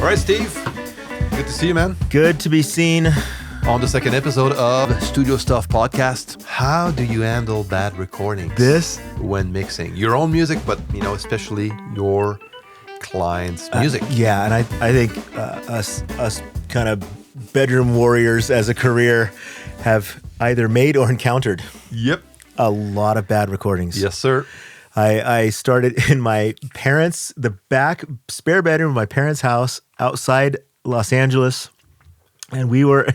All right, Steve. Good to see you, man. Good to be seen. On the second episode of the Studio Stuff podcast. How do you handle bad recordings when mixing your own music, but especially your client's music? Yeah, and I think us kind of bedroom warriors as a career have either made or encountered a lot of bad recordings. Yes, sir. I started in the back spare bedroom of my parents' house outside Los Angeles. And we were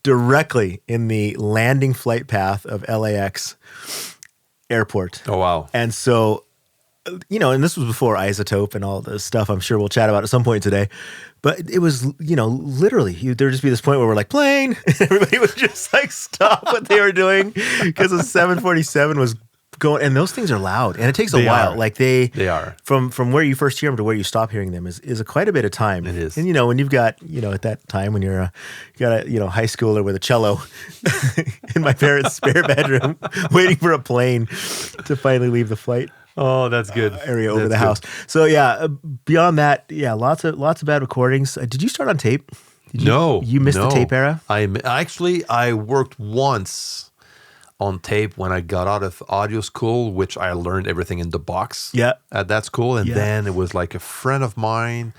directly in the landing flight path of LAX airport. Oh, wow. And so, and this was before Isotope and all this stuff I'm sure we'll chat about at some point today. But it was, literally, there'd just be this point where we're like, plane, and everybody would just like stop what they were doing because the 747 was going, and those things are loud, and it takes a while. Like they are from where you first hear them to where you stop hearing them is quite a bit of time. It is. And when you've got at that time when you're you got a high schooler with a cello in my parents' spare bedroom waiting for a plane to finally leave the flight. Oh, that's good. Area over the house. So beyond that, lots of bad recordings. Did you start on tape? You missed the tape era? I worked once on tape when I got out of audio school, which I learned everything in the box at that school. And then it was like a friend of mine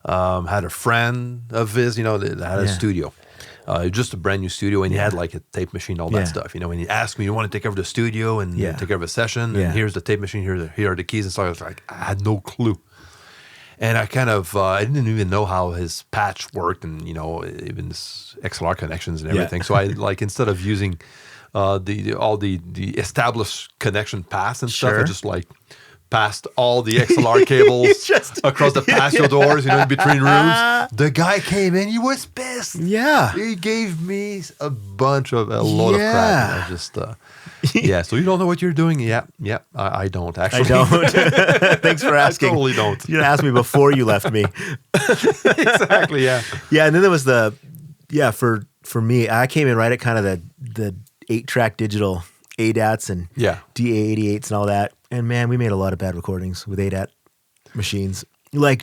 had a friend of his, that had a studio. Just a brand new studio, and he had like a tape machine, all that stuff. And he asked me, you want to take over the studio and take over a session? And here's the tape machine, here are the keys. And so I was like, I had no clue. And I kind of, I didn't even know how his patch worked and, even his XLR connections and everything. So I instead of using all the established connection paths and stuff, I just passed all the XLR cables across the patio doors, in between rooms. The guy came in, he was pissed. Yeah. He gave me a load of crap. And I just, so you don't know what you're doing? Yeah, I don't actually. I don't. Thanks for asking. I totally don't. You didn't ask me before you left me. Exactly, yeah. Yeah, and then there was for me, I came in right at kind of the 8-track digital ADATs and DA88s and all that. And man, we made a lot of bad recordings with ADAT machines.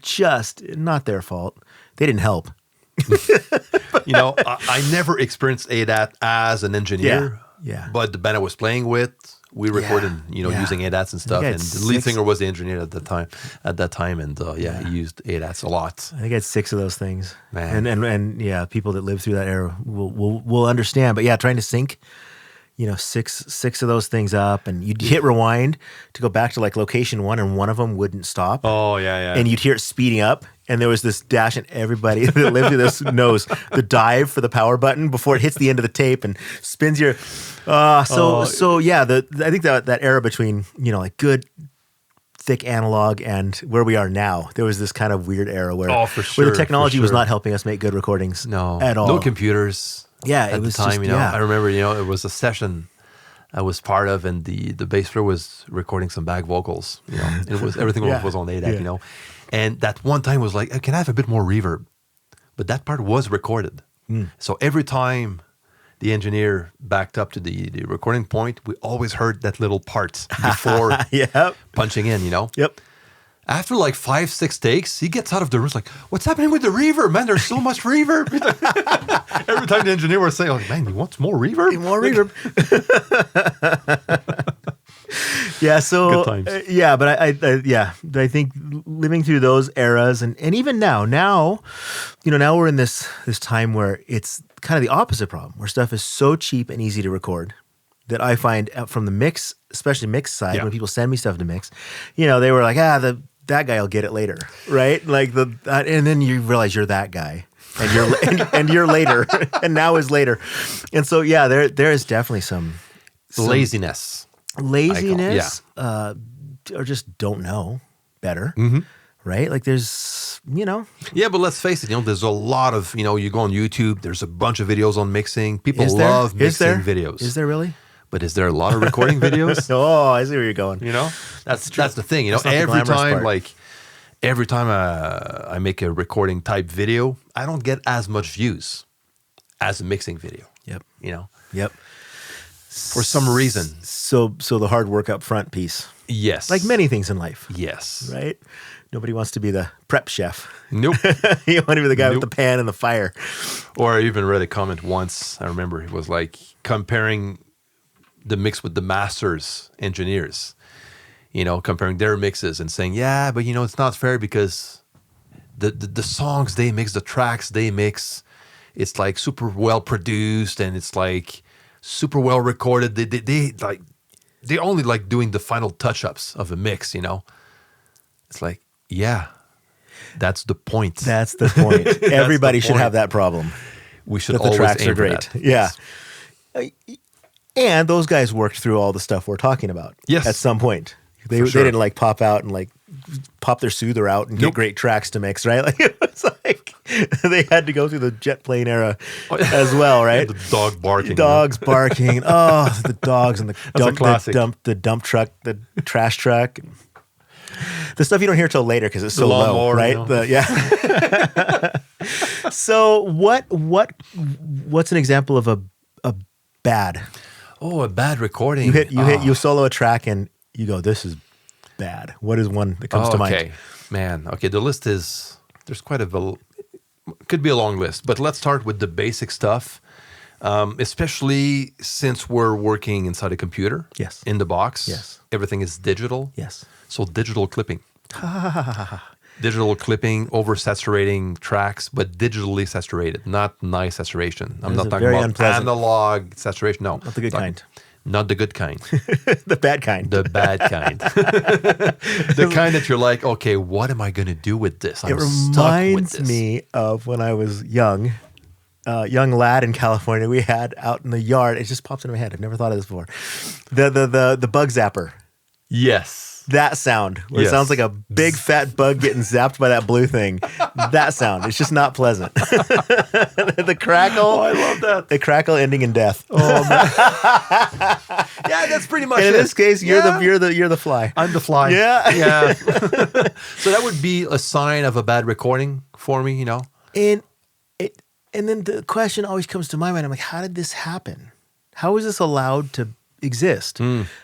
Just not their fault. They didn't help. I never experienced ADAT as an engineer. Yeah. But the band I was playing with, we recorded, using ADATs and stuff. And the lead singer was the engineer at that time. And he used ADATs a lot. I think I had 6 of those things. Man. And people that lived through that era will understand. But trying to sync, 6 of those things up, and you'd hit rewind to go back to location 1, and one of them wouldn't stop. Oh, yeah. And you'd hear it speeding up, and there was this dash, and everybody that lived through this knows the dive for the power button before it hits the end of the tape and spins your. I think that era between good thick analog and where we are now, there was this kind of weird era where the technology was not helping us make good recordings. At all. No computers. Yeah, at the time, I remember, it was a session I was part of, and the bass player was recording some back vocals. It was everything was on ADAT, and that one time was like, can I have a bit more reverb? But that part was recorded, so every time the engineer backed up to the recording point, we always heard that little part before punching in. Yep. After 5-6 takes, he gets out of the room. He's like, what's happening with the reverb, man? There's so much reverb. Every time the engineer was saying, man, he wants more reverb? More reverb. Good times. But I think living through those eras and even now we're in this time where it's kind of the opposite problem, where stuff is so cheap and easy to record that I find from the mix, especially mix side, when people send me stuff to mix, they were like, that guy will get it later, right? And then you realize you're that guy, and you're and you're later, and now is later, and so there is definitely some laziness, or just don't know better, right? There's but let's face it, there's a lot of you go on YouTube, there's a bunch of videos on mixing. People love mixing videos. Is there really? But is there a lot of recording videos? Oh, I see where you're going. That's the thing. Every time I make a recording type video, I don't get as much views as a mixing video. Yep. You know? Yep. for some reason. So the hard work up front piece. Yes. Like many things in life. Yes. Right? Nobody wants to be the prep chef. Nope. You want to be the guy with the pan and the fire. Or I even read a comment once, I remember, it was like comparing the mix with the masters engineers, comparing their mixes and saying, yeah, but it's not fair because the songs they mix, the tracks they mix, it's like super well produced and it's like super well recorded. They only like doing the final touch-ups of a mix, It's like, yeah, that's the point. That's the point. Everybody should have that problem. We should that always the tracks aim are great. For that. Yeah. Yes. And those guys worked through all the stuff we're talking about. Yes. At some point. They didn't like pop out and like pop their soother out and get great tracks to mix, right? Like it was like they had to go through the jet plane era as well, right? The dog barking. Dogs barking. Oh, the dogs and the dump truck, the trash truck. The stuff you don't hear till later because it's so low, right? So what's an example of a bad? Oh, a bad recording. You solo a track and you go, this is bad. What is one that comes to mind? Okay, man. Okay, the list is, there's quite could be a long list, but let's start with the basic stuff, especially since we're working inside a computer. Yes. In the box. Yes. Everything is digital. Yes. So digital clipping. Digital clipping, oversaturating tracks, but digitally saturated, not nice saturation. I'm not talking about analog saturation. No. Not the good kind. Not the good kind. The bad kind. The bad kind. The kind that you're like, okay, what am I going to do with this? It reminds me of when I was young lad in California. We had out in the yard. It just pops into my head. I've never thought of this before. The bug zapper. Yes. That sound, where it sounds like a big fat bug getting zapped by that blue thing. That sound, it's just not pleasant. The crackle. Oh, I love that. The crackle ending in death. Oh man. Yeah, that's pretty much and it. In this case, you're the fly. I'm the fly. Yeah. Yeah. So that would be a sign of a bad recording for me, And then the question always comes to my mind. I'm like, how did this happen? How is this allowed to exist?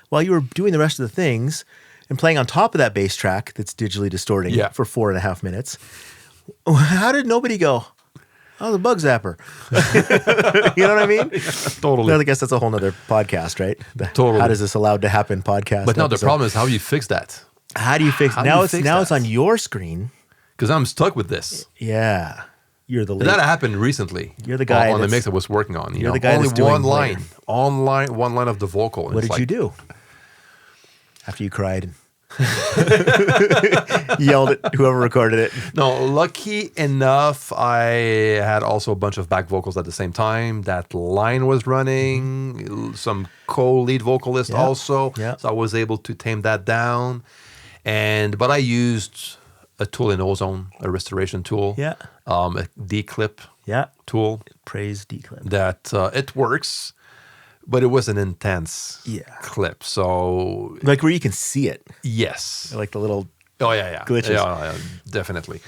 While you were doing the rest of the things and playing on top of that bass track that's digitally distorting for 4.5 minutes, how did nobody go, oh, the bug zapper? You know what I mean? Yeah, totally. Well, I guess that's a whole nother podcast, right? Totally. How does this allowed to happen podcast? But no, the problem is how you fix that. How do you fix it? Now it's on your screen. Because I'm stuck with this. Yeah. You're the lead. That happened recently. You're the guy on the mix I was working on. You're the guy only that's doing one line. One line of the vocal. What did you do? After you cried and yelled at whoever recorded it. No, lucky enough, I had also a bunch of back vocals at the same time. That line was running, some co-lead vocalist also. Yeah. So I was able to tame that down. But I used a tool in Ozone, a restoration tool. Yeah. A D-clip tool. Praise D-clip. That it works. But it was an intense clip, so... Like where you can see it. Yes. Like the little glitches. Yeah, definitely.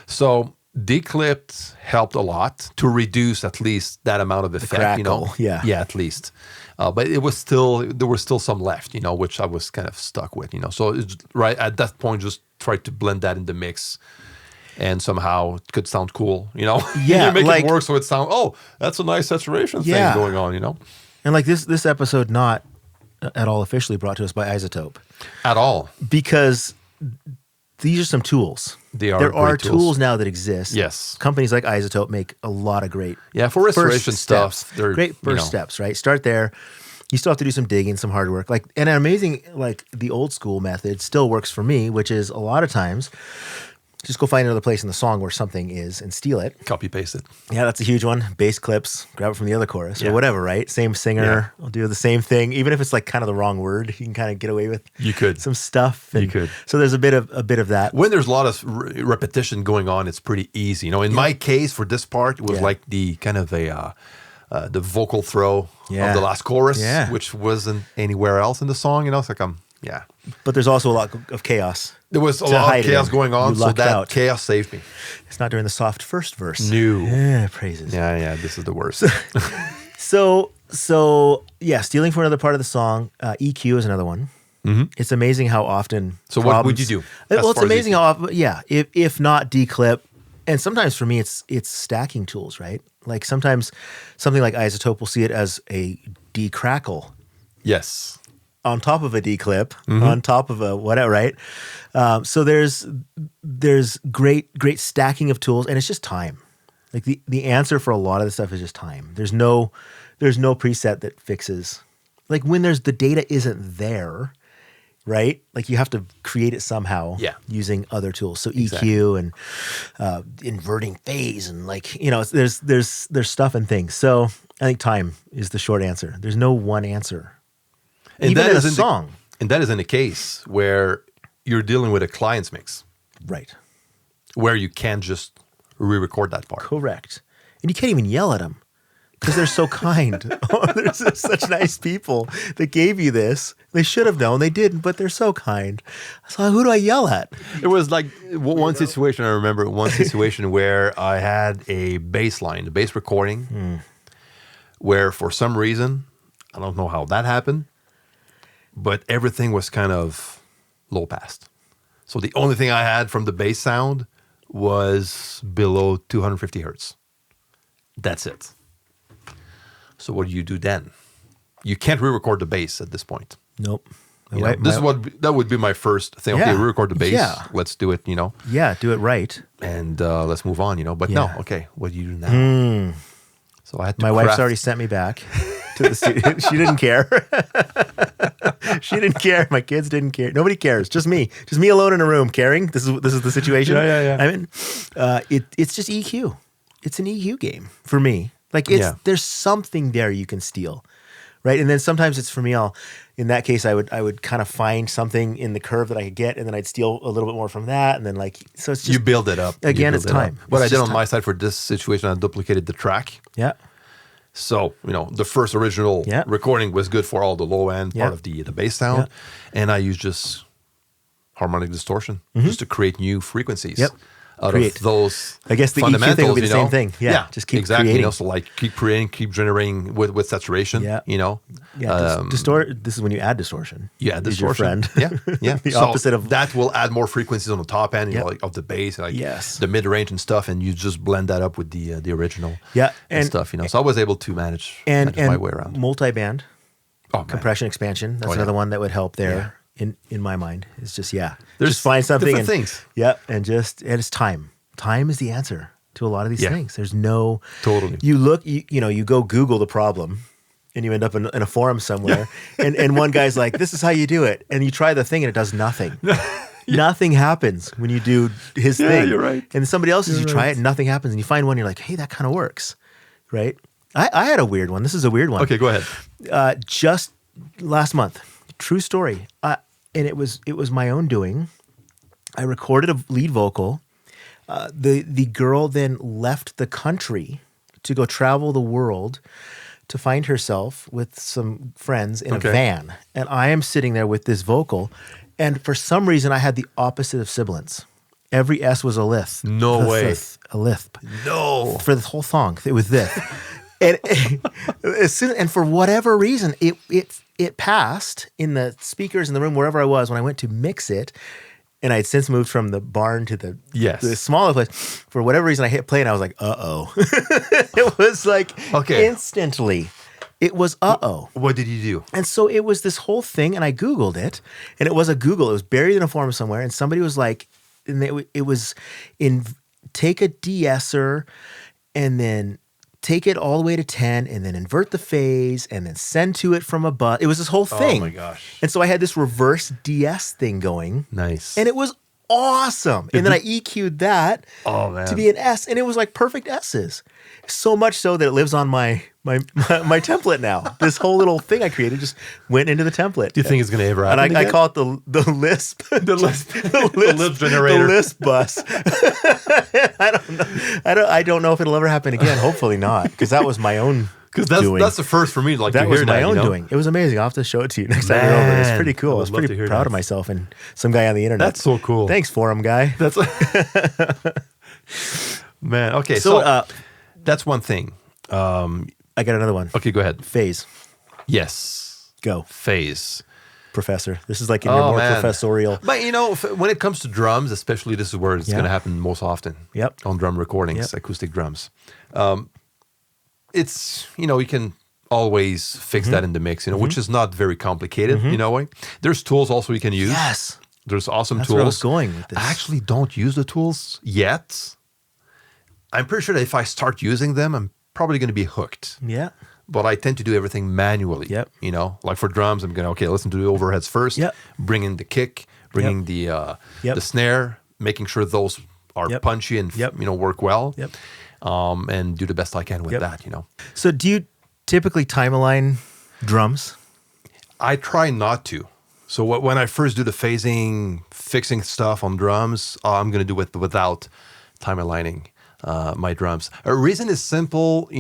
So declipped helped a lot to reduce at least that amount of effect, the crackle, Yeah, at least. But there was still some left, which I was kind of stuck with, So it's, right at that point, just try to blend that in the mix. And somehow it could sound cool, Yeah. You make it work so it sounds, that's a nice saturation thing going on, And like this episode, not at all officially brought to us by iZotope. At all. Because these are some tools. There are tools now that exist. Yes. Companies like iZotope make a lot of great for restoration stuff. They're great first steps, right? Start there. You still have to do some digging, some hard work. And an amazing, the old school method still works for me, which is a lot of times just go find another place in the song where something is and steal it. Copy paste it. Yeah, that's a huge one. Bass clips, grab it from the other chorus or whatever, right? Same singer, I'll do the same thing. Even if it's like kind of the wrong word, you can kind of get away with some stuff. You could. So there's a bit of that. When there's a lot of repetition going on, it's pretty easy. In my case, for this part, it was like the kind of the vocal throw of the last chorus, which wasn't anywhere else in the song. It's like But there's also a lot of chaos. There was a lot of chaos going on, so that chaos saved me. It's not during the soft first verse. No. Yeah, praises. Yeah, this is the worst. So So yeah, stealing for another part of the song. EQ is another one. Mm-hmm. It's amazing how often. So what would you do? Well, it's amazing how often. Yeah, if not declip, and sometimes for me it's stacking tools, right? Like sometimes something like iZotope will see it as a decrackle. Yes. On top of a declip, on top of a whatever, right? So there's great stacking of tools, and it's just time. Like the answer for a lot of this stuff is just time. There's no preset that fixes. Like when the data isn't there, right? Like you have to create it somehow using other tools. So EQ and inverting phase and like, there's stuff and things. So I think time is the short answer. There's no one answer. And even that in a isn't song. And that isn't a case where you're dealing with a client's mix. Right. Where you can't just re-record that part. Correct. And you can't even yell at them because they're so kind. They're such nice people that gave you this. They should have known. They didn't, but they're so kind. So who do I yell at? It was like one situation, I remember one situation where I had a bass line, a bass recording, where for some reason, I don't know how that happened, but everything was kind of low passed. So the only thing I had from the bass sound was below 250 hertz. That's it. So what do you do then? You can't re-record the bass at this point. Nope. That would be my first thing. Okay, re-record the bass. Yeah. Let's do it, Yeah, do it right. And let's move on, But no, okay, what do you do now? So I had to My wife's already sent me back to the studio. She didn't care. She didn't care. My kids didn't care. Nobody cares. Just me. Just me alone in a room caring. This is the situation. Yeah. I mean, it's just EQ. It's an EQ game for me. Like there's something there you can steal, right? And then sometimes it's for me. In that case, I would kind of find something in the curve that I could get, and then I'd steal a little bit more from that, and then so it's just you build it up. Again, it's time. What I did on my side for this situation, I duplicated the track. Yeah. So, the first original recording was good for all the low end part of the bass sound. And I used just harmonic distortion just to create new frequencies out of those. I guess the EQ thing will be the same thing. Yeah. Just keep creating. So like keep creating, keep generating with saturation. Yeah. Yeah. This is when you add distortion. You add distortion. Your friend. Yeah. The opposite of that will add more frequencies on the top end, of the bass, the mid range and stuff, and you just blend that up with the original. Yeah. And stuff. So I was able to manage my way around. Multi-band. Compression expansion. That's another one that would help there. Yeah. In my mind, it's just just find something different things. Yeah, and it's time. Time is the answer to a lot of these things. There's no totally. You look, you go Google the problem, and you end up in a forum somewhere, and one guy's like, "This is how you do it," and you try the thing, and it does nothing. Nothing happens when you do his thing. You're right. And somebody else's, you try it, and nothing happens, and you find one, you're like, "Hey, that kind of works," right? I had a weird one. This is a weird one. Okay, go ahead. Just last month. True story. And it was my own doing. I recorded a lead vocal. The girl then left the country to go travel the world to find herself with some friends in a van. And I am sitting there with this vocal. And for some reason, I had the opposite of Sibilance. Every S was a lisp. No way. A lisp. No. For the whole song, it was this. And for whatever reason, it passed in the speakers in the room wherever I was when I went to mix it, and I had since moved from the barn to the smaller place. For whatever reason, I hit play and I was like, "Uh-oh!" It was like instantly. It was uh-oh. What did you do? And so it was this whole thing, and I Googled it, and it was a Google. It was buried in a forum somewhere, and somebody was like, and it was in take a de-esser, and then take it all the way to 10 and then invert the phase and then send to it from a bus. It was this whole thing. Oh my gosh. And so I had this reverse DS thing going. Nice. And it was awesome. And then I EQ'd that to be an S, and it was like perfect S's. So much so that it lives on my template now. This whole little thing I created just went into the template. Do you think it's going to ever happen? And I call it the Lisp. The Lisp generator. The Lisp bus. I don't know if it'll ever happen again. Hopefully not, because that was my own. Because that's the first for me. Like that to was hear my that, own doing. It was amazing. I'll have to show it to you next time you're over. It's pretty cool. I was pretty proud of myself and some guy on the internet. That's so cool. Thanks, forum guy. That's man. Okay, so that's one thing. I got another one. Okay, go ahead. Phase. Yes. Go. Phase. Professor. This is like in your more professorial. But when it comes to drums, especially, this is where it's going to happen most often. Yep. On drum recordings, acoustic drums. It's, you can always fix that in the mix, which is not very complicated, There's tools also you can use. Yes. There's awesome That's tools. where I was going with this. I actually don't use the tools yet. I'm pretty sure that if I start using them, I'm probably going to be hooked. Yeah. But I tend to do everything manually. Yep. Like for drums, I'm going to, listen to the overheads first, bring in the kick, bring in the snare, making sure those are punchy and, work well. Yep. And do the best I can with that, So do you typically time align drums? I try not to. So when I first do the phasing, fixing stuff on drums, I'm going to do it without time aligning my drums. A reason is simple,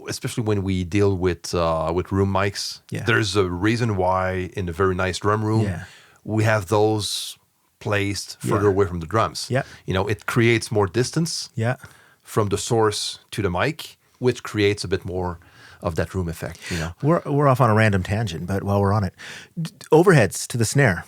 especially when we deal with room mics. Yeah. There's a reason why in a very nice drum room, we have those placed further away from the drums. Yeah. It creates more distance from the source to the mic, which creates a bit more of that room effect. We're off on a random tangent, but while we're on it, overheads to the snare.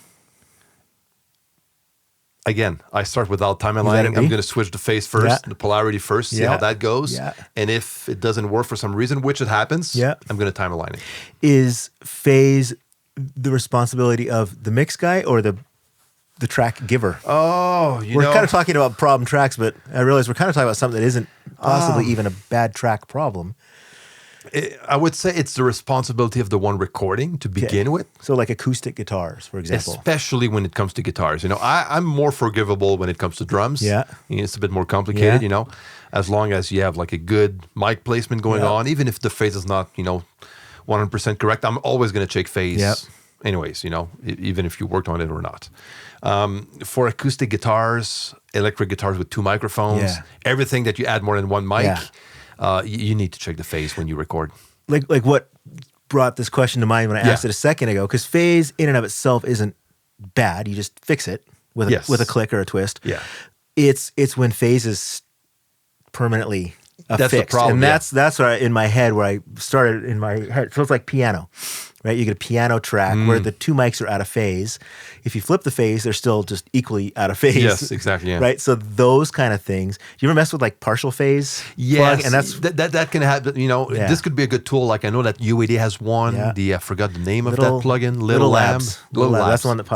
Again, I start without time aligning. I'm going to switch the phase first, the polarity first, see how that goes. Yeah. And if it doesn't work for some reason, which it happens, I'm going to time align it. Is phase the responsibility of the mix guy or the track giver? Oh, we're kind of talking about problem tracks, but I realize we're kind of talking about something that isn't possibly even a bad track problem. I would say it's the responsibility of the one recording to begin with. So like acoustic guitars, for example. Especially when it comes to guitars. I'm more forgivable when it comes to drums. Yeah. It's a bit more complicated, as long as you have like a good mic placement going on, even if the phase is not, 100% correct, I'm always going to check phase anyways, even if you worked on it or not. For acoustic guitars, electric guitars with 2 microphones, everything that you add more than one mic, you need to check the phase when you record. Like what brought this question to mind when I asked it a second ago, because phase in and of itself isn't bad. You just fix it with a click or a twist. Yeah. It's when phase is permanently that's fixed. the problem. And that's where in my head where I started in my head. So it's like piano, right? You get a piano track where the 2 mics are out of phase. If you flip the phase, they're still just equally out of phase. Yes, exactly. Yeah. Right? So those kind of things. Do you ever mess with like partial phase? Yes. Plug? And that can happen. This could be a good tool. Like I know that E02 has one. I forgot the name of that plugin. Little Lambs. Little Labs. That's the one that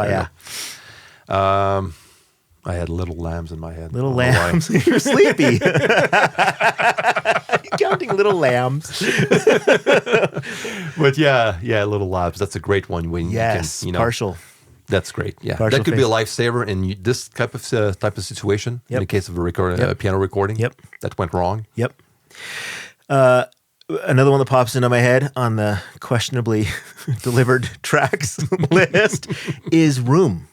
I had Little Lambs in my head. Little Lambs. You're sleepy. Counting little lambs. But Little Labs. That's a great one when you can, partial. That's great. Yeah, partial that could be a lifesaver in this type of situation. In the case of a piano recording. That went wrong. Yep. Another one that pops into my head on the questionably delivered tracks list is room.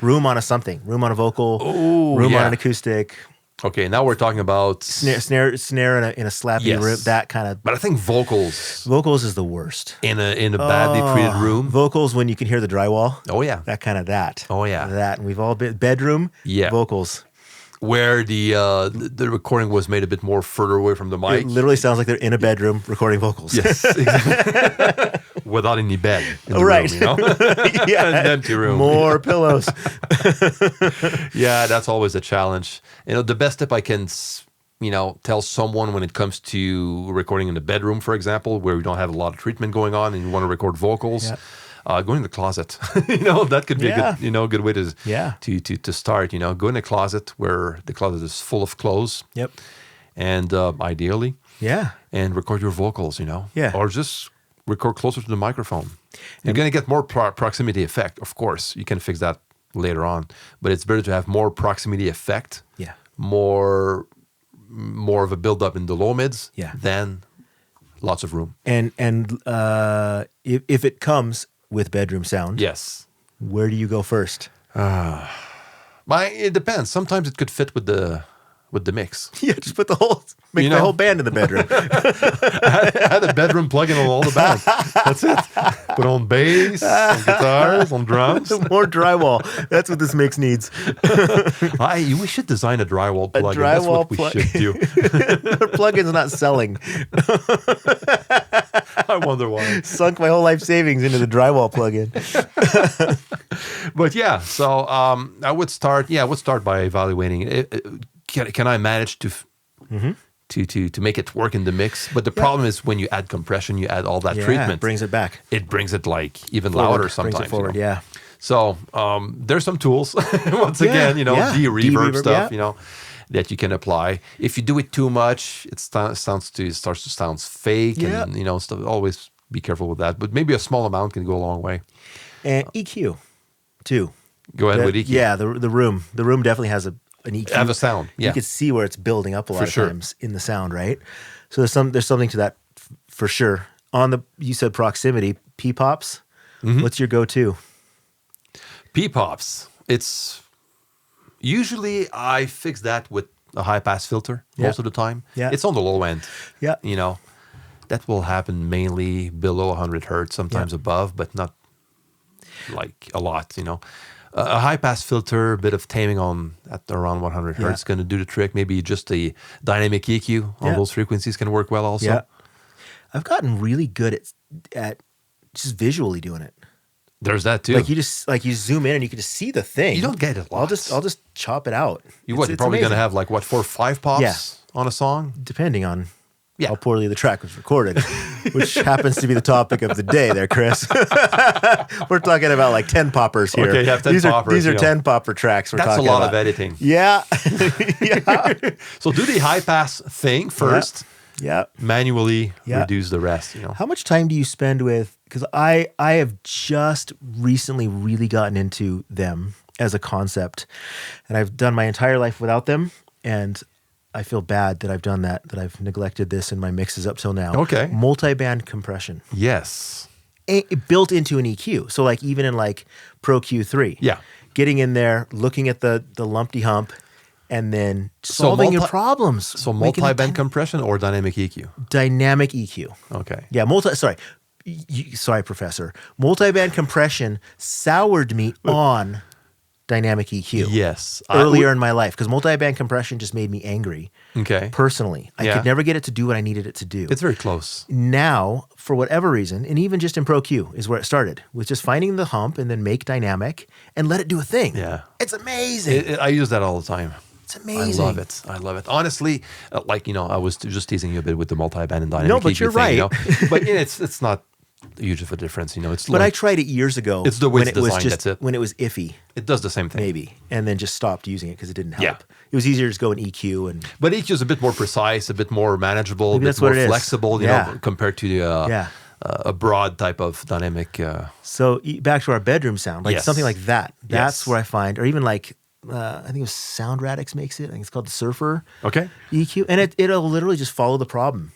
Room on a something. Room on a vocal. Room on an acoustic. Okay, now we're talking about snare in a slappy room. That kind of. But I think vocals is the worst in a badly treated room. Vocals when you can hear the drywall. Oh yeah, that kind of that. Oh yeah, that. And we've all been bedroom. Yeah, vocals. Where the recording was made a bit more further away from the mic. It literally sounds like they're in a bedroom recording vocals. Yes, exactly. Without any bed in the room, an empty room. More pillows. Yeah, that's always a challenge. The best tip I can, tell someone when it comes to recording in the bedroom, for example, where we don't have a lot of treatment going on and you want to record vocals. Yeah. Go in the closet. That could be a good, good way to start. Go in a closet where the closet is full of clothes. Yep. And ideally, and record your vocals. Or just record closer to the microphone. You're going to get more proximity effect. Of course, you can fix that later on, but it's better to have more proximity effect. Yeah. More of a build up in the low mids. Yeah. Than lots of room. And if it comes with bedroom sound. Yes. Where do you go first? It depends. Sometimes it could fit with the with the mix. Yeah, just put the whole whole band in the bedroom. I had a bedroom plug-in on all the bands. That's it. Put on bass, on guitars, on drums. More drywall. That's what this mix needs. We should design a drywall plug-in. That's what we should do. Our plug-in's not selling. I wonder why. Sunk my whole life savings into the drywall plug-in. But yeah, so I would start by evaluating it. Can I manage to make it work in the mix? But the problem is when you add compression, you add all that treatment. It brings it back. It brings it like even louder sometimes. Brings it forward, yeah. So there's some tools. Once again, de-reverb stuff, that you can apply. If you do it too much, it starts to sound fake, and stuff. Always be careful with that. But maybe a small amount can go a long way. And EQ too. Go ahead with EQ. Yeah, the room definitely has an EQ. Have a sound. Yeah, you can see where it's building up a lot of times in the sound, right? So there's something to that for sure. You said proximity, P-pops. What's your go-to? P-pops. It's usually I fix that with a high-pass filter most of the time. Yeah, it's on the low end. Yeah, that will happen mainly below 100 hertz, sometimes above, but not like a lot. A high-pass filter, a bit of taming at around 100 hertz is going to do the trick. Maybe just the dynamic EQ on those frequencies can work well also. Yeah. I've gotten really good at just visually doing it. There's that too. Like you zoom in and you can just see the thing. You don't get it. I'll just chop it out. You're probably going to have 4 or 5 pops on a song, depending on how poorly the track was recorded, which happens to be the topic of the day there, Chris. We're talking about 10 poppers here. Okay, you have 10 poppers. These are 10 popper tracks we're talking about. That's a lot of editing. Yeah. So do the high-pass thing first. Yeah. Manually reduce the rest. How much time do you spend with, because I have just recently really gotten into them as a concept, and I've done my entire life without them, and I feel bad that I've done that I've neglected this in my mixes up till now. Okay. Multi-band compression. Yes. Built into an EQ. So even in Pro Q3. Yeah. Getting in there, looking at the lumpty hump, and then solving your problems. So multi-band compression or dynamic EQ? Dynamic EQ. Okay. Yeah, sorry, Professor. Multi-band compression soured me on dynamic EQ. Yes. Earlier in my life, because multi-band compression just made me angry. Okay. Personally. I could never get it to do what I needed it to do. It's very close. Now, for whatever reason, and even just in Pro Q is where it started, with just finding the hump and then make dynamic and let it do a thing. Yeah. It's amazing. I use that all the time. It's amazing. I love it. Honestly, I was just teasing you a bit with the multi-band and dynamic. No, but you're right. But it's not huge of a difference. But I tried it years ago. It's the way it's designed. That's it. When it was iffy. It does the same thing. Maybe, and then just stopped using it because it didn't help. Yeah. It was easier to just go in EQ But EQ is a bit more precise, a bit more manageable, a bit more flexible. Compared to a broad type of dynamic. So back to our bedroom sound, something like that. That's where I find, or even I think it was Sound Radix makes it. I think it's called the Surfer EQ. And it'll literally just follow the problem.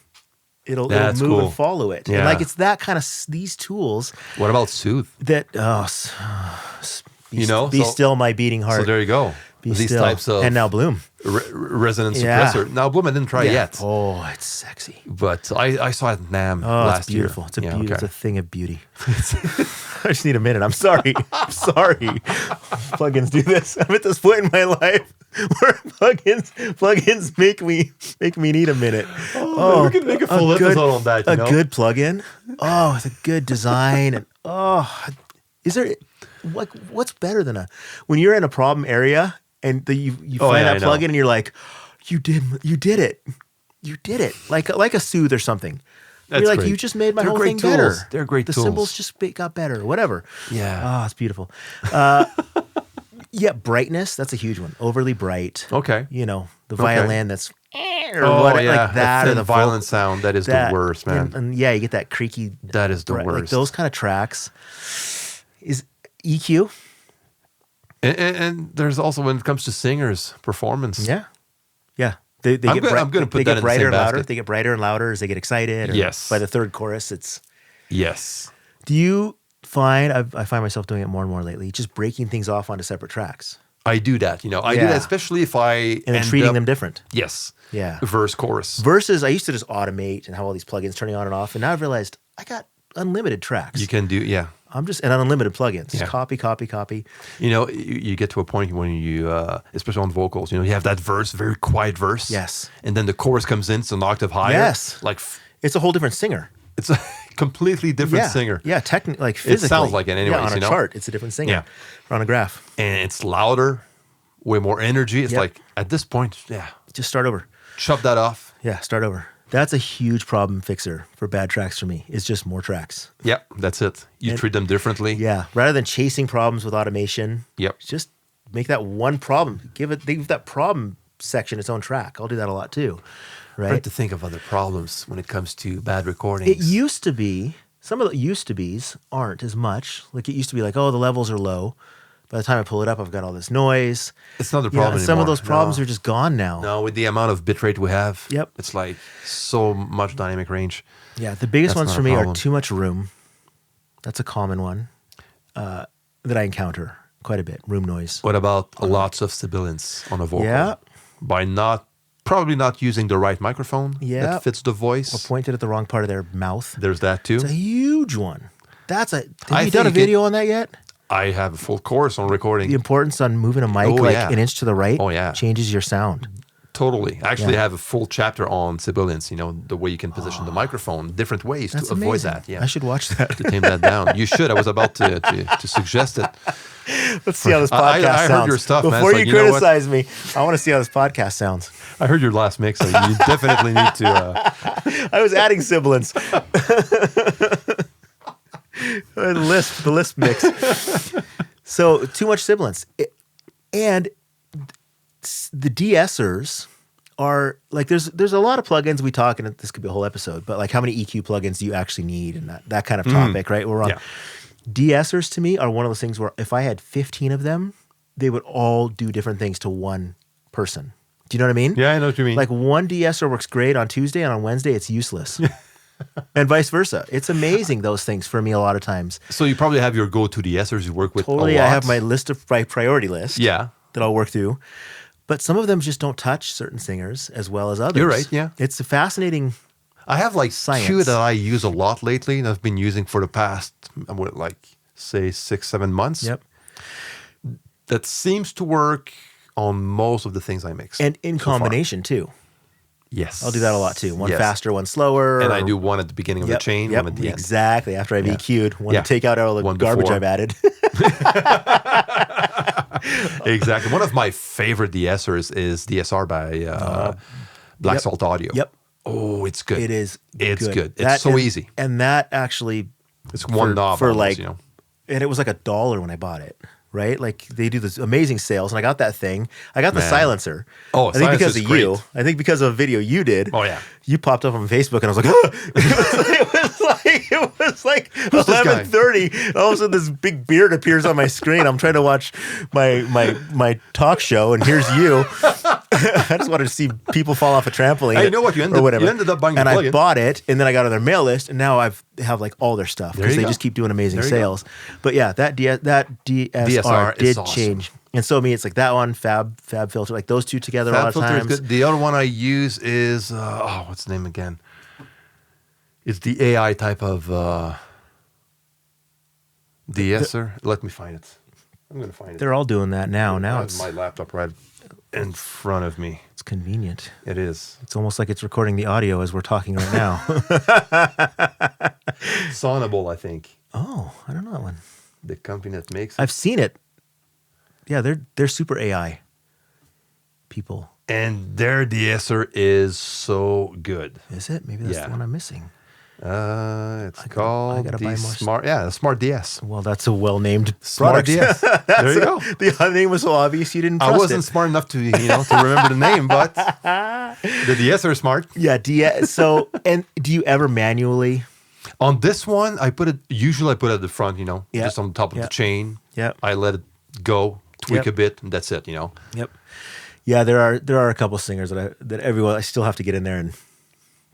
It'll move and follow it. Yeah. And it's that kind of, these tools. What about Soothe? Be still my beating heart. So there you go. These types of. And now Bloom. Resonance suppressor. Now Bloom I didn't try yet. Oh, it's sexy. But I saw it at NAMM last year. It's beautiful. It's a thing of beauty. I just need a minute. I'm sorry. Plugins do this. I'm at this point in my life where plugins make me need a minute. We can make a full episode on that. A good plugin. Oh, with a good design. And is there what's better than when you're in a problem area and you find that plugin and you're like, you did it. You did it. Like a Soothe or something. You're like, you just made my whole thing better. They're great tools. The cymbals just got better, whatever. Yeah. Oh, it's beautiful. Brightness, that's a huge one. Overly bright. Okay. The violin that's like that. Or the violent sound, that is the worst, man. And you get that creaky. That is the worst. Like those kind of tracks is EQ. And there's also, when it comes to singers, performance. Yeah. Yeah. I'm going to put that in the same basket. They get brighter and louder as they get excited. Yes. By the third chorus, it's. Yes. Do you find, I find myself doing it more and more lately, just breaking things off onto separate tracks? I do that. You know, I do that especially if I and then treating them different. Yes. Yeah. Verse, chorus. Verses, I used to just automate and have all these plugins turning on and off, and now I've realized I got unlimited tracks. You can do, I'm just and unlimited plugins. Just copy. You know, you get to a point when you, especially on vocals, you know, you have that verse, very quiet verse. Yes. And then the chorus comes in, it's an octave higher. Yes. Like it's a whole different singer. It's a completely different singer. Yeah, technically, like physically. It sounds like it anyways, on a chart, it's a different singer. Or on a graph. And it's louder, way more energy. It's like, at this point, just start over. Chop that off. Yeah, start over. That's a huge problem fixer for bad tracks for me. It's just more tracks. Yep, that's it. You treat them differently. Yeah, rather than chasing problems with automation. Yep. Just make that one problem. Give that problem section its own track. I'll do that a lot too. Right. Hard to think of other problems when it comes to bad recordings. It used to be, some of the used to be's aren't as much. Like it used to be like, oh, the levels are low. By the time I pull it up, I've got all this noise. It's not the problem anymore. Some of those problems are just gone now. No, with the amount of bitrate we have, Yep. it's like so much dynamic range. Yeah, the biggest ones for me are too much room. That's a common one that I encounter quite a bit, room noise. What about lots of sibilance on a vocal? Yeah. By probably not using the right microphone that fits the voice. Or pointed at the wrong part of their mouth. There's that too. It's a huge one. Have you done a video on that yet? I have a full course on recording. The importance on moving a mic an inch to the right changes your sound. Totally. I actually have a full chapter on sibilance, you know, the way you can position the microphone, different ways to avoid that. Yeah. I should watch that. To tame that down. You should. I was about to suggest it. Let's see how this podcast sounds. I heard your stuff, Before man. you criticize me, I want to see how this podcast sounds. I heard your last mix, so you definitely need to... I was adding sibilance. The Lisp mix. So too much sibilance. And the de-essers are like there's a lot of plugins we talk, and this could be a whole episode, but like how many EQ plugins do you actually need, and that kind of topic, right? We're on de-essers to me are one of those things where if I had 15 of them, they would all do different things to one person. Do you know what I mean? Yeah, I know what you mean. Like one de-esser works great on Tuesday, and on Wednesday it's useless. And vice versa. It's amazing, those things, for me a lot of times. So you probably have your go-to de-essers you work with totally, a lot. I have my list of my priority list that I'll work through. But some of them just don't touch certain singers as well as others. You're right, yeah. It's a fascinating I have like science. two that I use a lot lately, and I've been using for the past, like, say 6-7 months. Yep. That seems to work on most of the things I mix. And in combination, too. Yes. I'll do that a lot, too. One faster, one slower. And I do one at the beginning of the chain, one at the end. Exactly. After I've EQ'd. One to take out all the garbage before. I've added. Exactly. One of my favorite de-essers is DSR by Black Salt Audio. Yep. Oh, it's good. It is It's good. It's so easy. And that actually... It's one knob for almost, like, you know. And it was like $1 when I bought it. Right? Like they do this amazing sales, and I got that thing. I got the silencer. Oh, I think because of great. you. I think because of a video you did. Oh yeah. You popped up on Facebook, and I was like, oh! it was like 11:30. All of a sudden, this big beard appears on my screen. I'm trying to watch my talk show, and here's you. I just wanted to see people fall off a trampoline. Hey, you know what? You ended up buying the plugin. I bought it, and then I got on their mail list, and now I have like all their stuff because they just keep doing amazing sales. But yeah, that DSR did change. And so me, it's like that one, Fab Filter, like those two together a lot of times. Is good. The other one I use is, what's the name again? It's the AI type of de-esser. Let me find it. I'm going to find it. They're all doing that now. Now I have my laptop right in front of me. It's convenient. It is. It's almost like it's recording the audio as we're talking right now. Sonable, I think. Oh, I don't know that one. The company that makes it. I've seen it. Yeah, they're super AI people. And their de-esser is so good. Is it? Maybe that's the one I'm missing. It's called the Smart DS. Well, that's a well-named Smart DS. There you go. The name was so obvious you didn't trust it. I wasn't smart enough to remember the name, but the de-esser is smart. Yeah, so, and do you ever manually... On this one, usually I put it at the front, just on the top of the chain. Yeah. I let it go, tweak a bit, and that's it, Yep. Yeah, there are a couple singers that everyone, I still have to get in there and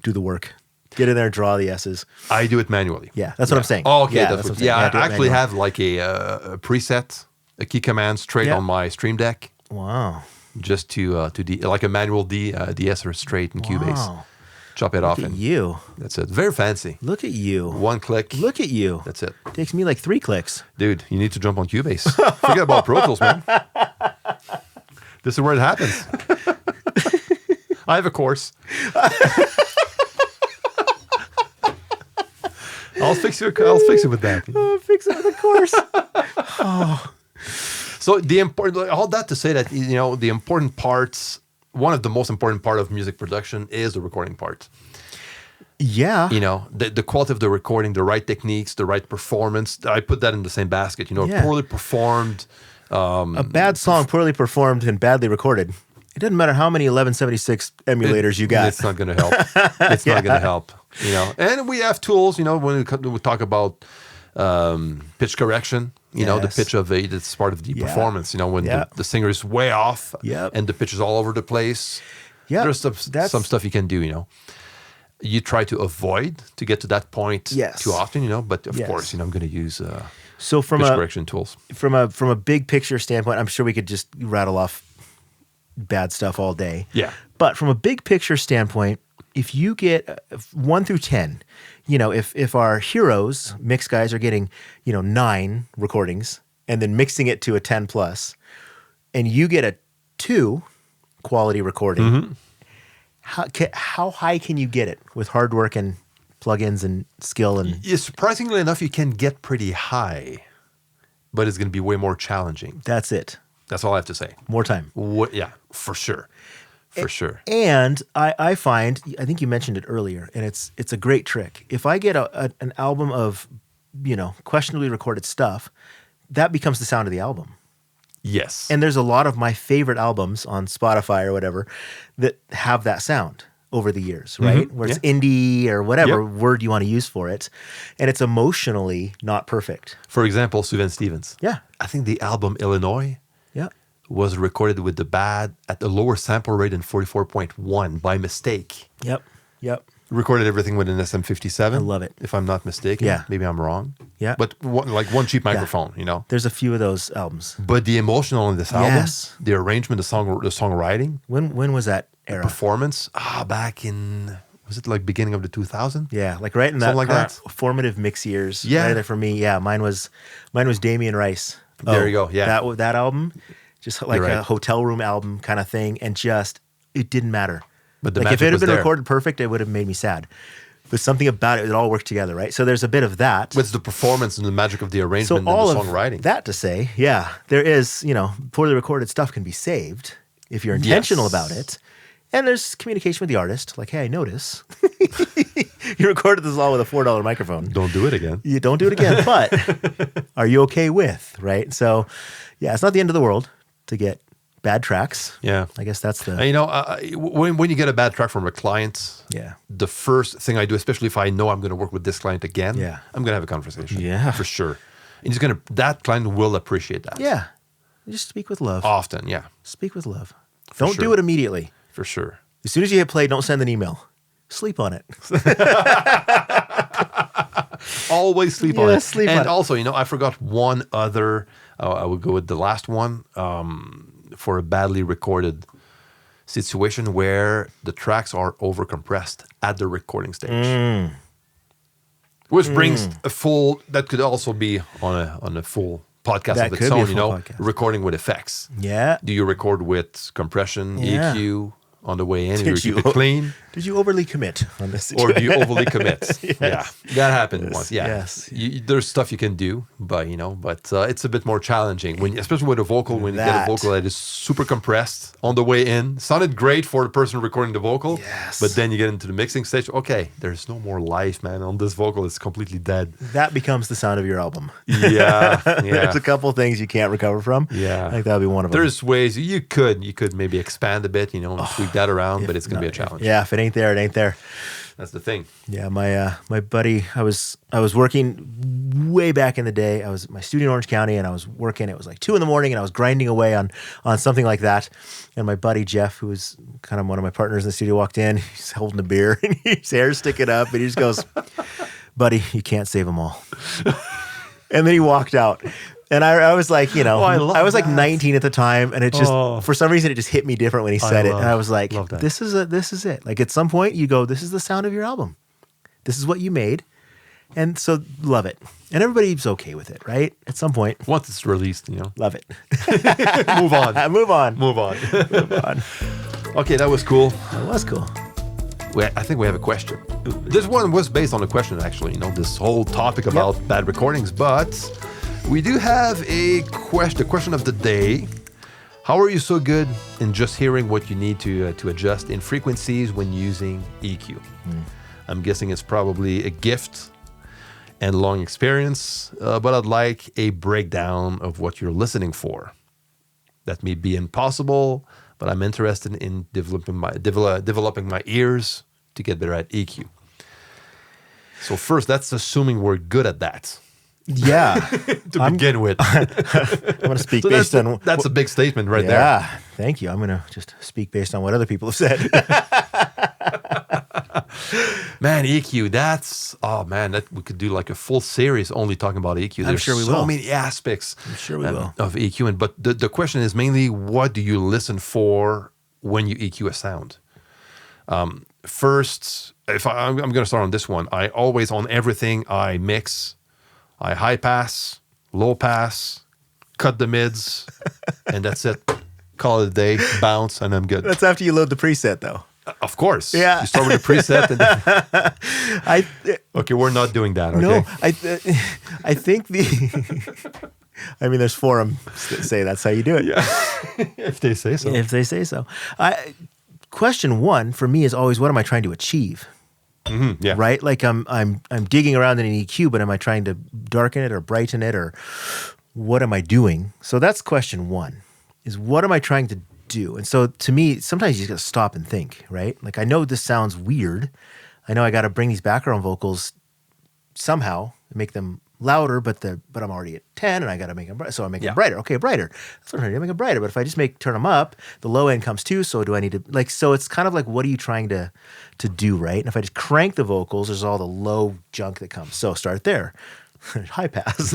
do the work. Get in there and draw the S's. I do it manually. Yeah, that's what I'm saying. Oh, okay. Yeah, I actually have like a preset a key command straight on my Stream Deck. Wow. Just to like a manual de-esser straight in Cubase. Chop it off. Look at you. That's it. Very fancy. Look at you. One click. Look at you. That's it. Takes me like 3 clicks. Dude, you need to jump on Cubase. Forget about Pro Tools, man. This is where it happens. I have a course. I'll fix it with that. Oh, fix it with a course. Oh. So all that to say that, the important parts, one of the most important part of music production is the recording part. Yeah. The quality of the recording, the right techniques, the right performance. I put that in the same basket. Poorly performed. A bad song, poorly performed and badly recorded. It doesn't matter how many 1176 emulators you got. It's not going to help. It's not going to help. And we have tools. When we talk about pitch correction. The pitch of it's part of the performance. When the singer is way off and the pitch is all over the place. Yeah, there's some stuff you can do. You try to avoid to get to that point too often. But of course, I'm going to use pitch correction tools. From a big picture standpoint, I'm sure we could just rattle off bad stuff all day. Yeah, but from a big picture standpoint, if you get 1 through 10. If our heroes, mix guys, are getting, 9 recordings and then mixing it to a 10 plus, and you get a 2 quality recording, how high can you get it with hard work and plugins and skill? And surprisingly enough, you can get pretty high, but it's going to be way more challenging. That's it. That's all I have to say. More time. Yeah, for sure. For sure. And I find, I think you mentioned it earlier, and it's a great trick. If I get an album of, questionably recorded stuff, that becomes the sound of the album. Yes. And there's a lot of my favorite albums on Spotify or whatever that have that sound over the years, right? Where it's indie or whatever word you want to use for it. And it's emotionally not perfect. For example, Suzanne Stevens. Yeah. I think the album Illinois was recorded with at the lower sample rate in 44.1 by mistake. Yep. Recorded everything with an SM57. I love it. If I'm not mistaken. Yeah. Maybe I'm wrong. Yeah. But one cheap microphone, There's a few of those albums. But the emotional in this album, the arrangement, the songwriting. When was that era? Performance, back in, was it like beginning of the 2000s? Yeah, like right in that, like that formative mix years. Yeah. Right there for me. Yeah, mine was Damien Rice. There you go. Yeah. That album. Just like a hotel room album kind of thing, and it didn't matter. But if it had been recorded perfect, it would have made me sad. But something about it all worked together, right? So there's a bit of that. But it's the performance and the magic of the arrangement and the songwriting. That to say, there is, poorly recorded stuff can be saved if you're intentional about it. And there's communication with the artist, like, hey, I notice you recorded this all with a $4 microphone. Don't do it again. You don't do it again, but are you okay with, right? So, it's not the end of the world to get bad tracks. Yeah. I guess that's the... when you get a bad track from a client, the first thing I do, especially if I know I'm going to work with this client again, I'm going to have a conversation. Yeah. For sure. And that client will appreciate that. Yeah. Just speak with love. Often, yeah. Speak with love. Don't do it immediately. For sure. As soon as you hit play, don't send an email. Sleep on it. Always sleep on it. Sleep on and it. Also, I forgot one other... I would go with the last one for a badly recorded situation where the tracks are overcompressed at the recording stage. Which brings a full... That could also be on a full podcast of its own, recording with effects. Yeah. Do you record with compression, EQ on the way in? Do you keep it clean? Did you overly commit on this situation? Or do you overly commit? Yes. Yeah, that happened once. Yeah, yes. There's stuff you can do, but it's a bit more challenging especially with a vocal. When you get a vocal that is super compressed on the way in, sounded great for the person recording the vocal. Yes. But then you get into the mixing stage. Okay, there's no more life, man. On this vocal, it's completely dead. That becomes the sound of your album. Yeah. There's a couple of things you can't recover from. Yeah, I think that'll be one of them. There's ways you could maybe expand a bit, and tweak that around, but it's gonna be a challenge. If it ain't there, it ain't there. That's the thing. Yeah, my buddy, I was working way back in the day. I was at my studio in Orange County, and I was working. It was like 2 a.m, and I was grinding away on something like that. And my buddy Jeff, who was kind of one of my partners in the studio, walked in. He's holding a beer, and his hair's sticking up, and he just goes, "Buddy, you can't save them all." And then he walked out. And I was like, I was like that. 19 at the time, and it just for some reason it just hit me different when he said it, and I was like, this is it. Like at some point you go, this is the sound of your album. This is what you made, and so love it. And everybody's okay with it, right? At some point, once it's released, love it. Move on. Move on. Move on. Move on. Okay, that was cool. That was cool. I think we have a question. This one was based on a question, actually. This whole topic about bad recordings, but we do have a question. The question of the day: how are you so good in just hearing what you need to adjust in frequencies when using EQ? I'm guessing it's probably a gift and long experience, but I'd like a breakdown of what you're listening for. That may be impossible, but I'm interested in developing my ears to get better at EQ. So first, that's assuming we're good at that. Yeah. to begin with. I'm going to speak based on... That's a big statement right there. Yeah, thank you. I'm going to just speak based on what other people have said. Man, EQ, that we could do like a full series only talking about EQ. There's sure we so will. many aspects will. of EQ. But the question is mainly, what do you listen for when you EQ a sound? First, I'm going to start on this one. I always, on everything I mix, I high pass, low pass, cut the mids, and that's it. Call it a day, bounce, and I'm good. That's after you load the preset, though. Of course. Yeah. You start with a preset. And okay, we're not doing that, okay? No, I think there's forums that say that's how you do it. Yeah. If they say so. If they say so. Question one for me is always, what am I trying to achieve? Mm-hmm, yeah. Right? Like I'm digging around in an EQ, but am I trying to darken it or brighten it, or what am I doing? So that's question one, is what am I trying to do? And so to me, sometimes you just got to stop and think, right? Like I know this sounds weird. I know I got to bring these background vocals somehow and make them louder, but I'm already at 10 and I got to make them brighter. So I make them brighter. Okay, brighter. That's what I'm trying to do, make them brighter. But if I just turn them up, the low end comes too. So do I need to so it's kind of like, what are you trying to do, right? And if I just crank the vocals, there's all the low junk that comes. So start there. High pass.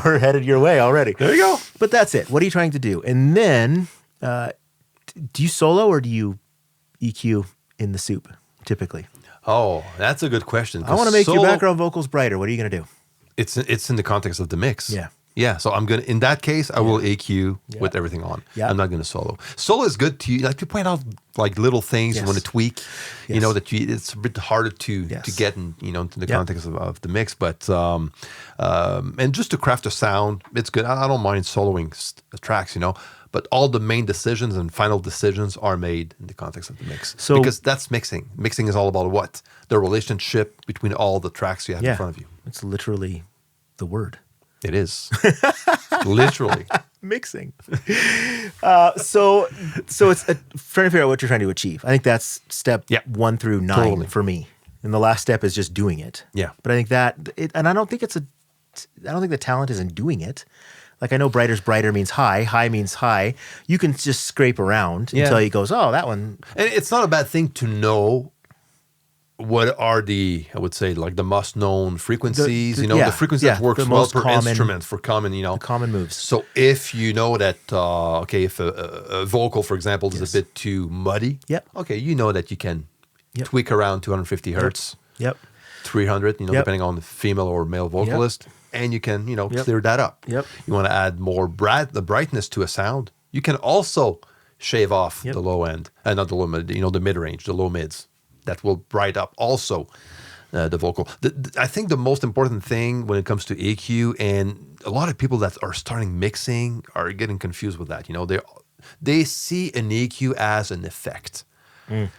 Or headed your way already. There you go. But that's it. What are you trying to do? And then, do you solo or do you EQ in the soup, typically? Oh, that's a good question. I want to make your background vocals brighter. What are you going to do? It's in the context of the mix. Yeah. Yeah, so I'm gonna, in that case, I will EQ with everything on. Yeah. I'm not gonna solo. Solo is good to point out like little things you want to tweak. Yes. That it's a bit harder to get in, into the context of the mix. But and just to craft a sound, it's good. I don't mind soloing tracks, but all the main decisions and final decisions are made in the context of the mix. So because that's mixing. Mixing is all about what? The relationship between all the tracks you have in front of you. It's literally the word. It is. Literally. Mixing. So it's trying to figure out what you're trying to achieve. I think that's step 1 through 9 for me. And the last step is just doing it. Yeah. But I think and I don't think the talent is in doing it. Like I know brighter's brighter means high means high. You can just scrape around until he goes, oh, that one. And it's not a bad thing to know what are I would say, like the most known frequencies, the frequency that works well per instrument for common, the common moves. So if you know that, if a vocal, for example, is a bit too muddy, okay, you know that you can tweak around 250 hertz, 300, depending on the female or male vocalist, and you can, clear that up. You want to add more the brightness to a sound, you can also shave off the low end, not the low mid, the mid range, the low mids. That will bright up also the vocal. I think the most important thing when it comes to EQ, and a lot of people that are starting mixing are getting confused with that. They see an EQ as an effect. I'm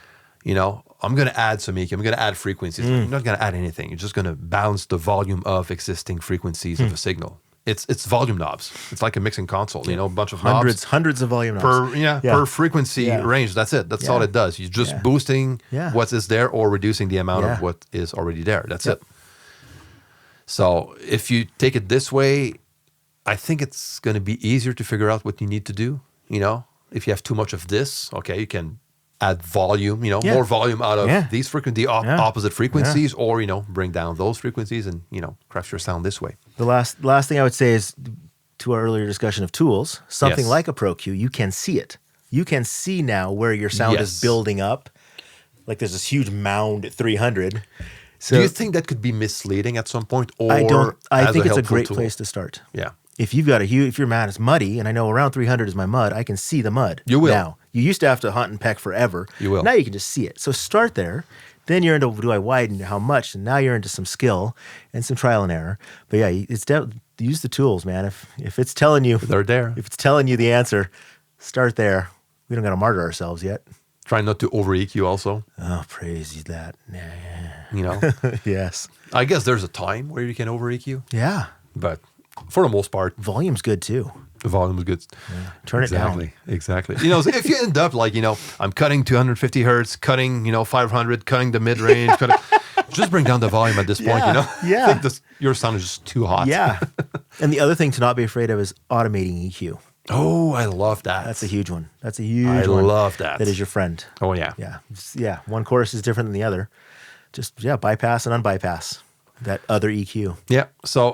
going to add some EQ. I'm going to add frequencies. I'm not going to add anything. You're just going to balance the volume of existing frequencies of a signal. It's volume knobs. It's like a mixing console, a bunch of knobs. Hundreds of volume knobs. Per frequency range. That's it. That's all it does. You're just boosting what is there or reducing the amount of what is already there. That's it. So if you take it this way, I think it's going to be easier to figure out what you need to do. If you have too much of this, okay, you can add volume, more volume out of these opposite frequencies, or, bring down those frequencies and, craft your sound this way. The last thing I would say is to our earlier discussion of tools, something Yes. like a Pro Q, you can see it. You can see now where your sound is Yes. building up. Like there's this huge mound at 300. So Do you think that could be misleading at some point, or I don't. I as think it's a helpful great tool? place to start. Yeah. If you've got if your mat is muddy, and I know around 300 is my mud, I can see the mud. You will. Now. You used to have to hunt and peck forever. You will. Now you can just see it. So start there. Then you're into, do I widen, how much? And now you're into some skill and some trial and error. But yeah, use the tools, man. If it's telling you, They're there. if it's telling you the answer, start there. We don't got to martyr ourselves yet. Try not to over EQ also, Oh, praise that. Nah. you know. Yes. I guess there's a time where you can over EQ, Yeah. but for the most part, Volume's good too. the volume is good. Turn it down. Exactly. You know, so if you end up like, you know, I'm cutting 250 hertz, cutting, 500, cutting the mid range, just bring down the volume at this point, you know? Yeah. I think your sound is just too hot. Yeah. And the other thing to not be afraid of is automating EQ. Oh, I love that. That's a huge one. That's a huge one. I love that. That is your friend. Oh, yeah. Yeah. Yeah. One chorus is different than the other. Just, bypass and unbypass that other EQ. Yeah. So,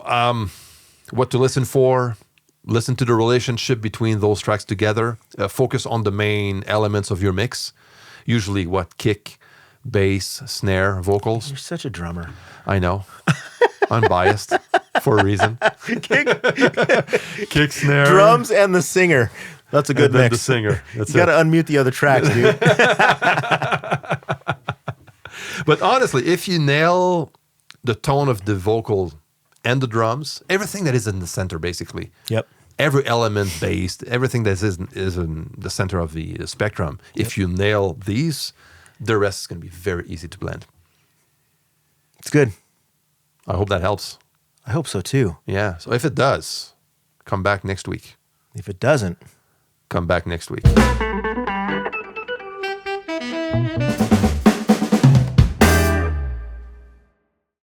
what to listen for? Listen to the relationship between those tracks together. Focus on the main elements of your mix. Usually, kick, bass, snare, vocals. You're such a drummer. I know. Unbiased for a reason. Kick, snare, Drums and the singer. That's a good and then mix. the singer. That's You got to it. unmute the other tracks, dude. But honestly, if you nail the tone of the vocal and the drums, everything that is in the center, basically. Yep. Every element based, everything that is in the center of the spectrum. If you nail these, the rest is going to be very easy to blend. It's good. I hope that helps. I hope so too. Yeah. So if it does, come back next week. If it doesn't, Come back next week.